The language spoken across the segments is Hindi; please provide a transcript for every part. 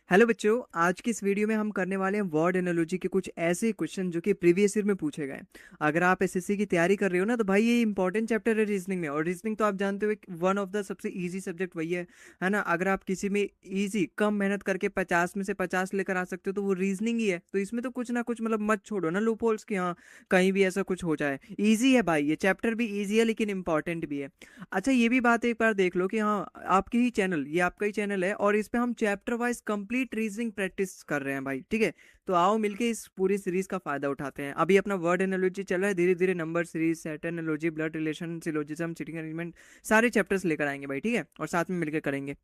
हेलो बच्चों, आज की इस वीडियो में हम करने वाले हैं वर्ड एनालॉजी के कुछ ऐसे क्वेश्चन जो कि प्रीवियस ईयर में पूछे गए। अगर आप एसएससी की तैयारी कर रहे हो ना, तो भाई ये इंपॉर्टेंट चैप्टर है रीजनिंग में। और रीजनिंग तो आप जानते हो वन ऑफ द सबसे इजी सब्जेक्ट वही है ना। अगर आप किसी में इजी कम मेहनत करके 50 में से 50 लेकर आ सकते हो तो वो रीजनिंग ही है। तो इसमें तो कुछ ना कुछ मतलब मत छोड़ो ना लूप होल्स की, हाँ कहीं भी ऐसा कुछ हो जाए। ईजी है भाई, ये चैप्टर भी ईजी है लेकिन इंपॉर्टेंट भी है। अच्छा, ये भी बात एक बार देख लो कि हाँ आपकी ही चैनल, ये आपका ही चैनल है और इस पे हम chapter wise complete reasoning practice कर रहे हैं भाई। ठीक है, तो आओ मिलके इस पूरी सीरीज का फायदा उठाते हैं। अभी अपना वर्ड एनालॉजी चल रहा है, धीरे धीरे number series, set analogy, blood relation, syllogism, sitting arrangement, सारे चैप्टर्स लेकर आएंगे भाई। ठीक है, और साथ में मिलकर करेंगे।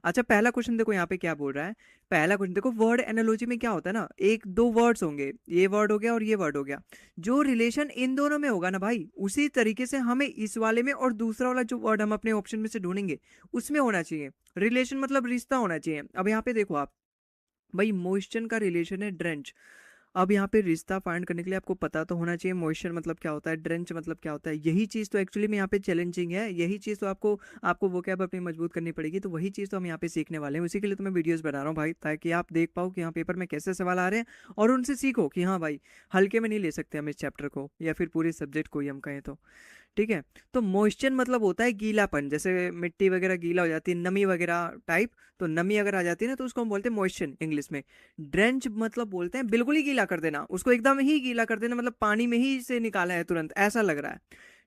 अच्छा, पहला क्वेश्चन देखो यहाँ पे क्या बोल रहा है। पहला क्वेश्चन देखो, वर्ड एनालॉजी में क्या होता है ना, एक दो वर्ड्स होंगे, ये वर्ड हो गया और ये वर्ड हो गया। जो रिलेशन इन दोनों में होगा ना भाई, उसी तरीके से हमें इस वाले में और दूसरा वाला जो वर्ड हम अपने ऑप्शन में से ढूंढेंगे उसमें होना चाहिए। रिलेशन मतलब रिश्ता होना चाहिए। अब यहाँ पे देखो आप, भाई मॉइस्चर का रिलेशन है ड्रेंच। अब यहाँ पे रिश्ता फाइंड करने के लिए आपको पता तो होना चाहिए मॉइस्चर मतलब क्या होता है, ड्रेंच मतलब क्या होता है। यही चीज़ तो एक्चुअली में यहाँ पे चैलेंजिंग है, यही चीज़ तो आपको आपको वोकैब अपनी मजबूत करनी पड़ेगी। तो वही चीज़ तो हम यहाँ पे सीखने वाले हैं, उसी के लिए तो मैं वीडियोस बना रहा हूँ भाई, ताकि आप देख पाओ कि हाँ पेपर में कैसे सवाल आ रहे हैं और उनसे सीखो कि हाँ भाई हल्के में नहीं ले सकते हम इस चैप्टर को या फिर पूरे सब्जेक्ट को ही हम कहें तो। ठीक है, तो मॉइस्चर मतलब होता है गीलापन, जैसे मिट्टी वगैरह गीला हो जाती है, नमी वगैरह टाइप। तो नमी अगर आ जाती है ना तो उसको हम बोलते हैं मॉइस्चर इंग्लिश में। ड्रेंच मतलब बोलते हैं बिल्कुल ही गीला कर देना, उसको एकदम ही गीला कर देना, मतलब पानी में ही से निकाला है तुरंत ऐसा लग रहा है।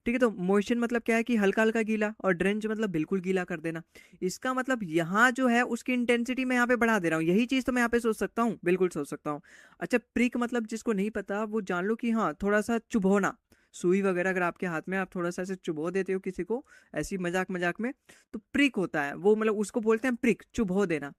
ठीक है, तो मॉइस्चर मतलब क्या है कि हल्का हल्का गीला, और ड्रेंच मतलब बिल्कुल गीला कर देना। इसका मतलब यहाँ जो है उसकी इंटेंसिटी मैं यहाँ पे बढ़ा दे रहा हूँ, यही चीज़ तो मैं यहाँ पे सोच सकता हूँ, बिल्कुल सोच सकता हूँ। अच्छा, प्रिक मतलब जिसको नहीं पता वो जान लो कि हाँ थोड़ा सा चुभोना। सुई वगैरह अगर आपके हाथ में, आप थोड़ा सा ऐसे चुभो देते हो किसी को ऐसी मजाक मजाक में, तो प्रिक होता है वो, मतलब उसको बोलते हैं प्रिक, चुभो देना।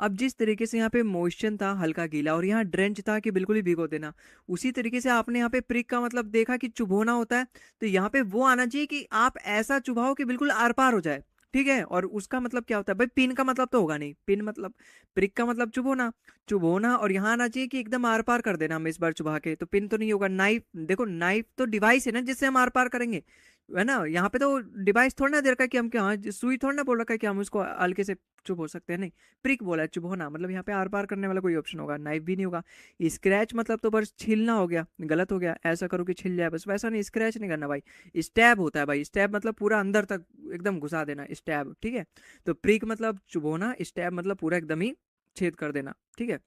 अब जिस तरीके से यहाँ पे मॉइस्चर था हल्का गीला और यहाँ ड्रेंच था कि बिल्कुल ही भिगो देना, उसी तरीके से आपने यहाँ पे प्रिक का मतलब देखा कि चुभोना होता है। तो यहाँ पे वो आना चाहिए कि आप ऐसा चुभाओ कि बिल्कुल आर पार हो जाए। ठीक है, और उसका मतलब क्या होता है भाई, पिन का मतलब तो होगा नहीं, पिन मतलब, प्रिक का मतलब चुभोना, चुभोना, और यहाँ आना चाहिए कि एकदम आर पार कर देना हम इस बार चुभा के, तो पिन तो नहीं होगा। नाइफ, देखो नाइफ तो डिवाइस है ना जिससे हम आर पार करेंगे, है ना। यहाँ पे तो डिवाइस थोड़ा ना दे रखा है कि हम क्या, हाँ सुई थोड़ा ना बोल रखा है कि हम उसको हल्के से चुभ हो सकते हैं, नहीं। प्रिक बोला है, चुभ होना, मतलब यहाँ पे आर पार करने वाला कोई ऑप्शन होगा, नाइफ भी नहीं होगा। स्क्रैच मतलब तो बस छीलना हो गया, गलत हो गया, ऐसा करो कि छिल जाए, बस वैसा नहीं, स्क्रैच नहीं करना भाई। स्टैब होता है भाई, स्टैब मतलब पूरा अंदर तक एकदम घुसा देना, स्टैब। ठीक है, तो प्रिक मतलब चुभोना, स्टैब मतलब पूरा एकदम ही छेद कर देना। ठीक है,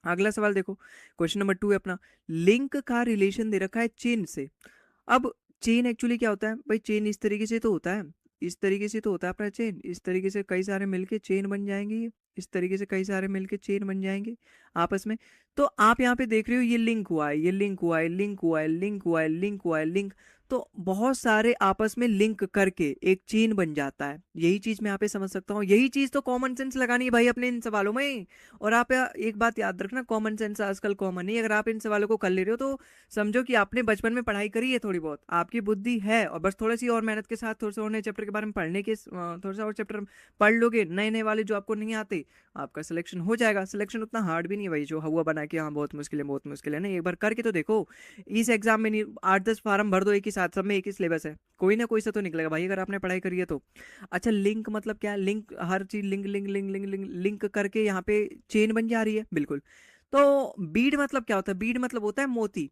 अगला सवाल देखो, क्वेश्चन नंबर 2 है अपना। लिंक का रिलेशन दे रखा है चेन से। अब चेन एक्चुअली क्या होता है भाई, चेन इस तरीके से तो होता है, इस तरीके से तो होता है अपना चेन, इस तरीके से कई सारे मिलके चेन बन जाएंगे ये, इस तरीके से कई सारे मिलके चेन बन जाएंगे आपस में। तो आप यहाँ पे देख रहे हो ये लिंक हुआ है, ये लिंक हुआ है, लिंक हुआ है, लिंक हुआ है, लिंक हुआ है, लिंक। तो बहुत सारे आपस में लिंक करके एक चेन बन जाता है, यही चीज मैं यहाँ पे समझ सकता हूँ। यही चीज तो कॉमन सेंस लगानी है भाई अपने इन सवालों में। और आप एक बात याद रखना, कॉमन सेंस आजकल कॉमन नहीं, अगर आप इन सवालों को कर ले रहे हो तो समझो कि आपने बचपन में पढ़ाई करी है, थोड़ी बहुत आपकी बुद्धि है, और बस थोड़ी सी और मेहनत के साथ थोड़ा सा और नए चैप्टर के बारे में पढ़ने के थोड़ा सा और चैप्टर पढ़ लोगे नए नए वाले जो आपको नहीं आते, आपका सिलेक्शन हो जाएगा। सिलेक्शन उतना हार्ड भी नहीं है भाई जो हुआ बना के हाँ बहुत मुश्किल है, बहुत मुश्किल है, नहीं एक बार करके तो देखो। इस एग्जाम में नहीं, 8-10 फार्म भर दो एक ही साथ, सब में एक ही सिलेबस है, कोई ना कोई सा तो निकलेगा भाई अगर आपने पढ़ाई करी है तो। अच्छा, लिंक मतलब क्या है, लिंक हर चीज link link link link link link करके यहाँ पे चेन बन जा रही है, बिल्कुल। तो बीड मतलब क्या होता है, बीड मतलब होता है मोती।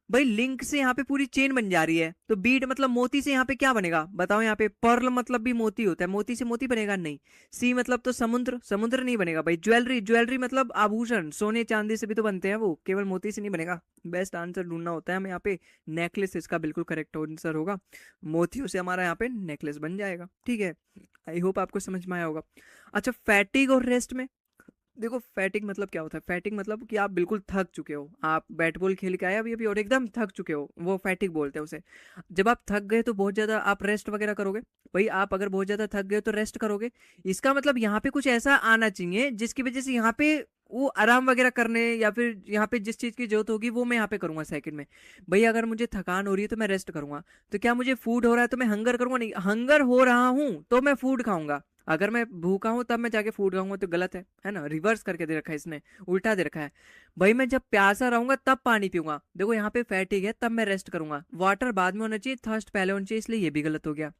भाई लिंक से यहाँ पे पूरी चेन बन जा रही है, तो बीड मतलब मोती से यहाँ पे क्या बनेगा बताओ। यहाँ पे पर्ल मतलब भी मोती होता है, मोती से मोती बनेगा नहीं। सी मतलब तो समुद्र, समुद्र नहीं बनेगा भाई। ज्वेलरी, ज्वेलरी मतलब आभूषण, सोने चांदी से भी तो बनते हैं वो, केवल मोती से नहीं बनेगा। बेस्ट आंसर ढूंढना होता है हमें यहाँ पे। नेकलेस इसका बिल्कुल करेक्ट आंसर होगा, मोतियों से हमारा यहाँ पे नेकलेस बन जाएगा। ठीक है, आई होप आपको समझ में आया होगा। अच्छा, फैटिग और रेस्ट में देखो, फैटिक मतलब क्या होता है, फैटिक मतलब कि आप बिल्कुल थक चुके हो, आप बैट बॉल खेल के आए अभी अभी और एकदम थक चुके हो, वो फैटिक बोलते हैं उसे। जब आप थक गए तो बहुत ज्यादा आप रेस्ट वगैरह करोगे, भाई आप अगर बहुत ज्यादा थक गए तो रेस्ट करोगे। इसका मतलब यहाँ पे कुछ ऐसा आना चाहिए जिसकी वजह से यहाँ पे वो आराम वगैरह करने, या फिर यहाँ पे जिस चीज की जरूरत होगी वो मैं यहाँ पे करूंगा सेकंड में। भाई अगर मुझे थकान हो रही है तो मैं रेस्ट करूंगा, तो क्या मुझे फूड हो रहा है तो मैं हंगर करूंगा, नहीं, हंगर हो रहा हूं तो मैं फूड खाऊंगा। अगर मैं भूखा हूं तब मैं जाके फूड खाऊंगा तो गलत है ना, रिवर्स करके दे रखा है इसने, उल्टा दे रखा है। भाई मैं जब प्यासा रहूंगा तब पानी पीऊंगा, देखो यहाँ पे फैटिक है तब मैं रेस्ट करूंगा, वाटर बाद में होना चाहिए, थर्स्ट पहले होना चाहिए, इसलिए ये भी गलत हो गया।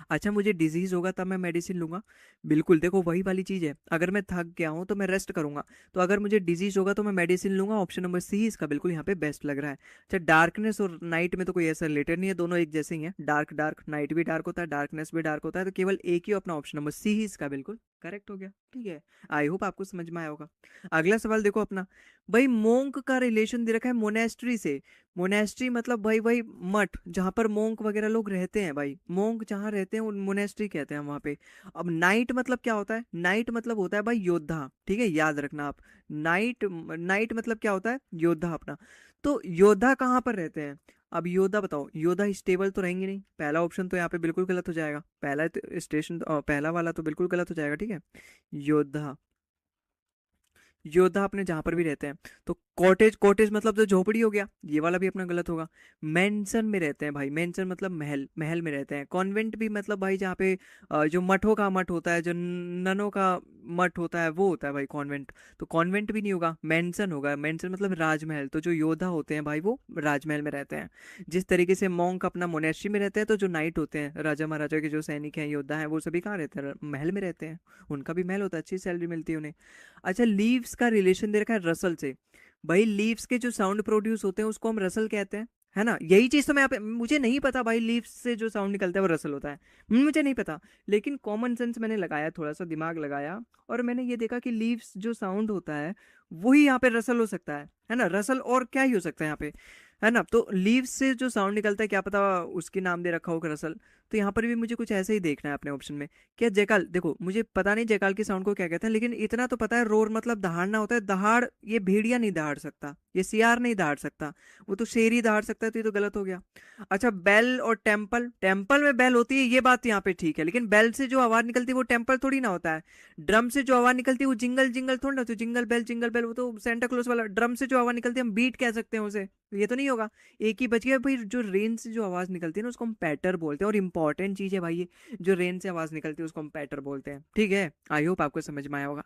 अच्छा मुझे डिजीज होगा तब मैं मेडिसिन लूंगा? बिल्कुल, देखो वही वाली चीज है, अगर मैं थक गया हूँ तो मैं रेस्ट करूंगा। तो अगर मुझे डिजीज होगा तो मैं मेडिसिन लूंगा, ऑप्शन नंबर सी इसका बिल्कुल यहाँ पे बेस्ट लग रहा है। अच्छा डार्कनेस और नाइट में तो कोई ऐसा रिलेटेड नहीं है, दोनों एक जैसे ही हैं, डार्क डार्क, नाइट भी डार्क होता है, डार्कनेस भी डार्क होता है, तो केवल एक ही अपना ऑप्शन नंबर सी ही इसका बिल्कुल करेक्ट हो गया। ठीक है, आई होप आपको समझ में आया होगा। अगला सवाल देखो अपना, भाई मोंक का रिलेशन दे रखा है मोनेस्ट्री से। मोनेस्ट्री मतलब भाई वही मठ जहाँ पर मोंक वगैरह लोग रहते हैं, भाई मोंक जहाँ रहते हैं उन मोनेस्ट्री कहते हैं वहाँ पे। अब नाइट मतलब क्या होता है? नाइट मतलब होता है भाई योद्धा, ठीक है, याद रखना आप। नाइट, नाइट मतलब क्या होता है? योद्धा अपना। तो योद्धा कहाँ पर रहते हैं? अब योद्धा बताओ, योद्धा स्टेबल तो रहेंगे नहीं, पहला ऑप्शन तो यहाँ पे बिल्कुल गलत हो जाएगा, पहला तो स्टेशन, पहला वाला तो बिल्कुल गलत हो जाएगा, ठीक है। योद्धा, योद्धा अपने जहां पर भी रहते हैं। तो कॉटेज, कॉटेज मतलब तो झोपड़ी हो गया, ये वाला भी अपना गलत होगा। मेंशन में रहते हैं भाई, मेंशन मतलब महल, महल में रहते हैं। कॉन्वेंट भी मतलब भाई जहाँ पे जो मठों का मठ होता है, जो ननों का मठ होता है, वो होता है भाई कॉन्वेंट। तो कॉन्वेंट भी नहीं होगा, मेंशन होगा। मेंशन मतलब राजमहल, तो जो योद्धा होते हैं भाई वो राजमहल में रहते हैं। जिस तरीके से मॉन्क अपना मोनेस्ट्री में रहते हैं, तो जो नाइट होते हैं, राजा महाराजा के जो सैनिक हैं, योद्धा हैं, वो सभी कहाँ रहते हैं? महल में रहते हैं। उनका भी महल होता है, अच्छी सैलरी मिलती है उन्हें। अच्छा लीव्स का रिलेशन दे रखा है रसल से। भाई लीव्स के जो साउंड प्रोड्यूस होते हैं उसको हम रसल कहते हैं, है ना। यही चीज तो मैं यहाँ पे, मुझे नहीं पता भाई लीव्स से जो साउंड निकलता है वो रसल होता है, मुझे नहीं पता। लेकिन कॉमन सेंस मैंने लगाया, थोड़ा सा दिमाग लगाया, और मैंने ये देखा कि लीव्स जो साउंड होता है वही यहाँ पे रसल हो सकता है ना। रसल और क्या ही हो सकता है यहाँ पे, है ना। तो लीव्स से जो साउंड निकलता है, क्या पता उसकी नाम दे रखा हो रसल। तो यहाँ पर भी मुझे कुछ ऐसे ही देखना है अपने ऑप्शन में। क्या जयकाल, देखो मुझे पता नहीं जयकाल की साउंड को क्या कहते हैं, लेकिन इतना तो पता है रोर मतलब दहाड़ना होता है। दहाड़ ये भेड़िया नहीं दहाड़ सकता, ये सियार नहीं दहाड़ सकता, वो तो शेर ही दहाड़ सकता है, तो ये तो गलत हो गया। अच्छा बेल और टेम्पल, टेम्पल में बेल होती है ये बात यहाँ पे ठीक है, लेकिन बेल से जो आवाज निकलती है वो टेम्पल थोड़ी ना होता है। ड्रम से जो आवाज निकलती है वो जिंगल जिंगल थोड़ी ना, तो जिंगल बेल, जिंगल बेल वो तो सेंटा क्लॉज वाला। ड्रम से जो आवाज निकलती है हम बीट कह सकते हैं उसे, ये तो नहीं होगा। एक ही बच गया भाई। जो रेन से जो आवाज निकलती है ना उसको हम पैटर बोलते हैं, और इंपॉर्टेंट चीज है भाई ये, जो रेन से आवाज निकलती है उसको हम पैटर बोलते हैं, ठीक है। आई होप आपको समझ में आया होगा।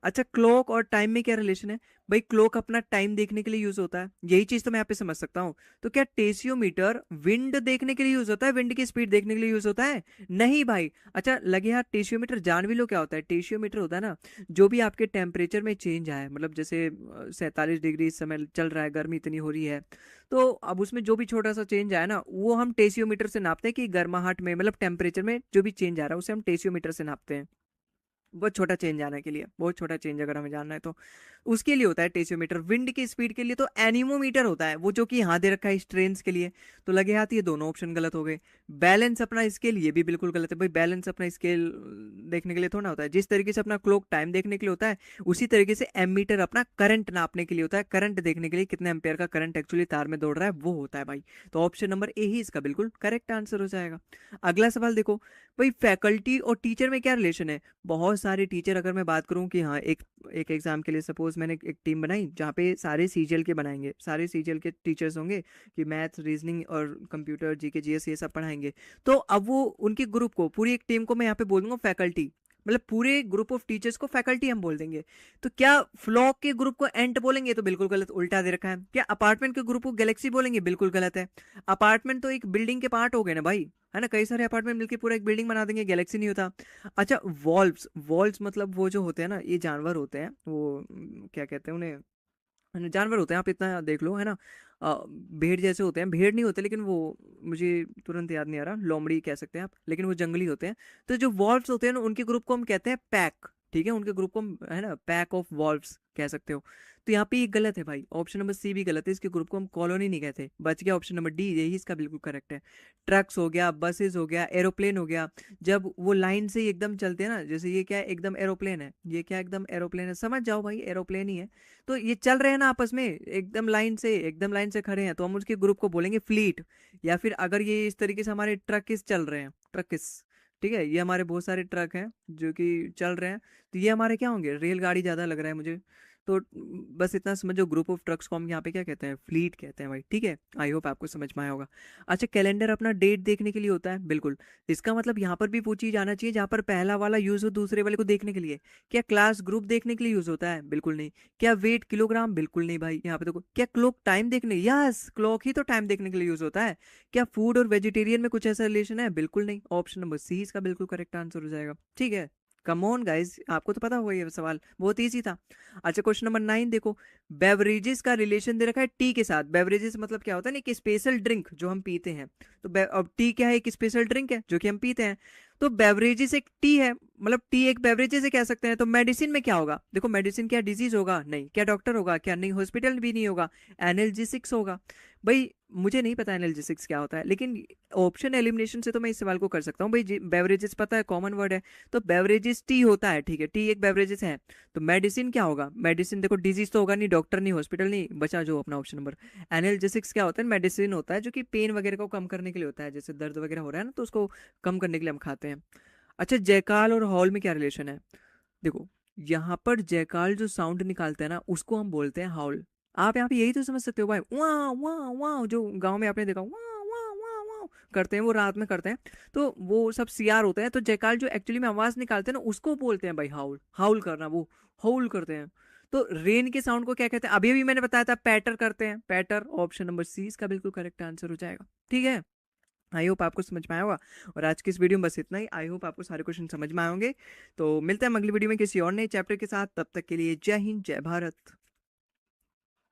अच्छा क्लॉक और टाइम में क्या रिलेशन है? भाई क्लॉक अपना टाइम देखने के लिए यूज होता है, यही चीज तो मैं यहाँ पे समझ सकता हूँ। तो क्या टेसियोमीटर विंड देखने के लिए यूज होता है, विंड की स्पीड देखने के लिए यूज होता है? नहीं भाई। अच्छा लगे हाथ, टेसियोमीटर जान भी लो क्या होता है। टेसियोमीटर होता है ना, जो भी आपके टेम्परेचर में चेंज आया, मतलब जैसे 47 डिग्री इस समय चल रहा है, गर्मी इतनी हो रही है, तो अब उसमें जो भी छोटा सा चेंज आया ना, वो हम टेसियोमीटर से नापते हैं कि गर्माहट में, मतलब टेम्परेचर में जो भी चेंज आ रहा है उसे हम टेसियोमीटर से नापते हैं। बहुत छोटा चेंज आने के लिए, बहुत छोटा चेंज अगर हमें जानना है तो उसके लिए होता है टेसियोमीटर। विंड की स्पीड के लिए तो एनीमोमीटर होता है, वो जो कि यहाँ दे रखा है स्ट्रेन्स के लिए। तो लगे हाथ ये दोनों ऑप्शन गलत हो गए। बैलेंस अपना स्केल, ये भी बिल्कुल गलत है भाई। बैलेंस अपना स्केल देखने के लिए थोड़ा होता है। जिस तरीके से अपना क्लॉक टाइम देखने के लिए होता है, उसी तरीके से एमीटर अपना करंट नापने के लिए होता है, करंट देखने के लिए कितने एम्पेयर का करंट एक्चुअली तार में दौड़ रहा है वो होता है भाई। तो ऑप्शन नंबर ए ही इसका बिल्कुल करेक्ट आंसर हो जाएगा। अगला सवाल देखो, भाई फैकल्टी और टीचर में क्या रिलेशन है? बहुत सारे टीचर, अगर मैं बात करूं कि हाँ एक एक एग्जाम के लिए सपोज मैंने एक टीम बनाई जहाँ पे सारे सीजीएल के बनाएंगे, सारे सीजीएल के टीचर्स होंगे कि मैथ्स, रीजनिंग और कंप्यूटर, जीके, जीएस ये सब पढ़ाएंगे। तो अब वो उनके ग्रुप को, पूरी एक टीम को मैं यहाँ पे बोल दूंगा फैकल्टी, मतलब पूरे ग्रुप ऑफ टीचर्स को फैकल्टी हम बोल देंगे। तो क्या फ्लॉक के ग्रुप को एंट बोलेंगे? तो बिल्कुल गलत, उल्टा दे रखा है। क्या अपार्टमेंट के ग्रुप को गैलेक्सी बोलेंगे? बिल्कुल गलत है। अपार्टमेंट तो एक बिल्डिंग के पार्ट हो गए ना भाई, है ना, कई सारे अपार्टमेंट मिलकर पूरा एक बिल्डिंग बना देंगे, गैलेक्सी नहीं होता। अच्छा वॉल्व्स, वॉल्व्स मतलब वो जो होते हैं ना, ये जानवर होते हैं, वो क्या कहते हैं उन्हें, जानवर होते हैं, आप इतना देख लो, है ना। भेड़ जैसे होते हैं, भेड़ नहीं होते लेकिन वो, मुझे तुरंत याद नहीं आ रहा, लोमड़ी कह सकते हैं आप, लेकिन वो जंगली होते हैं। तो जो वॉल्व्स होते हैं ना उनके ग्रुप को हम कहते हैं पैक, ठीक है, उनके ग्रुप को हम, है ना, पैक ऑफ वॉल्व्स कह सकते हो। तो यहाँ पे ये गलत है भाई, ऑप्शन नंबर सी भी गलत है, इसके ग्रुप को हम कॉलोनी नहीं कहते। बच गया ऑप्शन नंबर डी, यही इसका बिल्कुल करेक्ट है। ट्रक्स हो गया, बसेस हो गया, एरोप्लेन हो गया, जब वो लाइन से ही एकदम चलते हैं ना, जैसे ये क्या है, एकदम एरोप्लेन है, ये क्या एकदम एरोप्लेन है, समझ जाओ भाई एरोप्लेन ही है। तो ये चल रहे हैं ना आपस में एकदम लाइन से, एकदम लाइन से खड़े हैं, तो हम उसके ग्रुप को बोलेंगे फ्लीट। या फिर अगर ये इस तरीके से हमारे ट्रकिस चल रहे हैं, ट्रकिस, ठीक है, ये हमारे बहुत सारे ट्रक हैं जो कि चल रहे हैं, तो ये हमारे क्या होंगे? रेलगाड़ी ज़्यादा लग रहा है मुझे, तो बस इतना समझो, ग्रुप ऑफ ट्रक्स को हम यहाँ पे क्या कहते हैं, फ्लीट कहते हैं भाई, ठीक है। आई होप आपको समझ में आया होगा। अच्छा, कैलेंडर अपना डेट देखने के लिए होता है, बिल्कुल। इसका मतलब यहाँ पर भी वो चीज़ आना चाहिए जहाँ पर पहला वाला यूज़ हो दूसरे वाले को देखने के लिए। क्या क्लास ग्रुप देखने के लिए यूज़ होता है? बिल्कुल नहीं। क्या वेट किलोग्राम? बिल्कुल नहीं भाई। यहाँ पे देखो, क्या क्लॉक टाइम देखने, यस क्लॉक ही तो टाइम देखने के लिए यूज़ होता है। क्या फूड और वेजिटेरियन में कुछ ऐसा रिलेशन है? बिल्कुल नहीं। ऑप्शन नंबर सी इसका बिल्कुल करेक्ट आंसर हो जाएगा, ठीक है। कम ऑन गाइस, आपको तो पता होगा ये सवाल बहुत ईजी था। अच्छा, क्वेश्चन नंबर 9 देखो। बेवरेजेस का रिलेशन दे रखा है टी के साथ। बेवरेजेस मतलब क्या होता है ना, कि स्पेशल ड्रिंक जो हम पीते हैं। तो अब टी क्या है? एक स्पेशल ड्रिंक है जो कि हम पीते हैं। तो बेवरेजेस एक टी है, मतलब टी एक बेवरेजेस से कह सकते हैं। तो मेडिसिन में क्या होगा? देखो, मेडिसिन क्या डिजीज होगा? नहीं। क्या डॉक्टर होगा? क्या नहीं। हॉस्पिटल भी नहीं होगा। एनाल्जेसिक्स होगा भाई। मुझे नहीं पता एनाल्जेसिक्स क्या होता है, लेकिन ऑप्शन एलिमिनेशन से तो मैं इस सवाल को कर सकता हूँ भाई। बेवरेजेस पता है, कॉमन वर्ड है। तो बेवरेजेस टी होता है, ठीक है, टी एक बेवरेजेस है। तो मेडिसिन क्या होगा? मेडिसिन देखो, डिजीज तो होगा नहीं, डॉक्टर नहीं, हॉस्पिटल नहीं, बचा जो अपना ऑप्शन नंबर। एनाल्जेसिक्स क्या होता है? मेडिसिन होता है जो कि पेन वगैरह को कम करने के लिए होता है, जैसे दर्द वगैरह हो रहा है ना, तो उसको कम करने के लिए हम खाते हैं। अच्छा, जयकाल और हॉल में क्या रिलेशन है? देखो, यहाँ पर जयकाल जो साउंड निकालते हैं ना, उसको हम बोलते हैं हाउल। आप यहाँ पे यही तो समझ सकते हो भाई, वाह वाह वाह, जो गांव में आपने देखा वाह वाह वाह वाह करते हैं, वो रात में करते हैं। तो वो सब सियार होते हैं। तो जयकाल जो एक्चुअली में आवाज निकालते हैं ना, उसको बोलते हैं भाई हाउल। हाउल करना, वो हाउल करते हैं। तो रेन के साउंड को क्या कहते हैं? अभी अभी मैंने बताया था, पैटर करते हैं, पैटर। ऑप्शन नंबर सी इसका बिल्कुल करेक्ट आंसर हो जाएगा, ठीक है। आई होप आपको समझ में आया होगा। और आज की इस वीडियो में बस इतना ही। आई होप आपको सारे क्वेश्चन समझ में आए होंगे। तो मिलते हैं हम अगली वीडियो में किसी और नए चैप्टर के साथ। तब तक के लिए जय हिंद, जय भारत।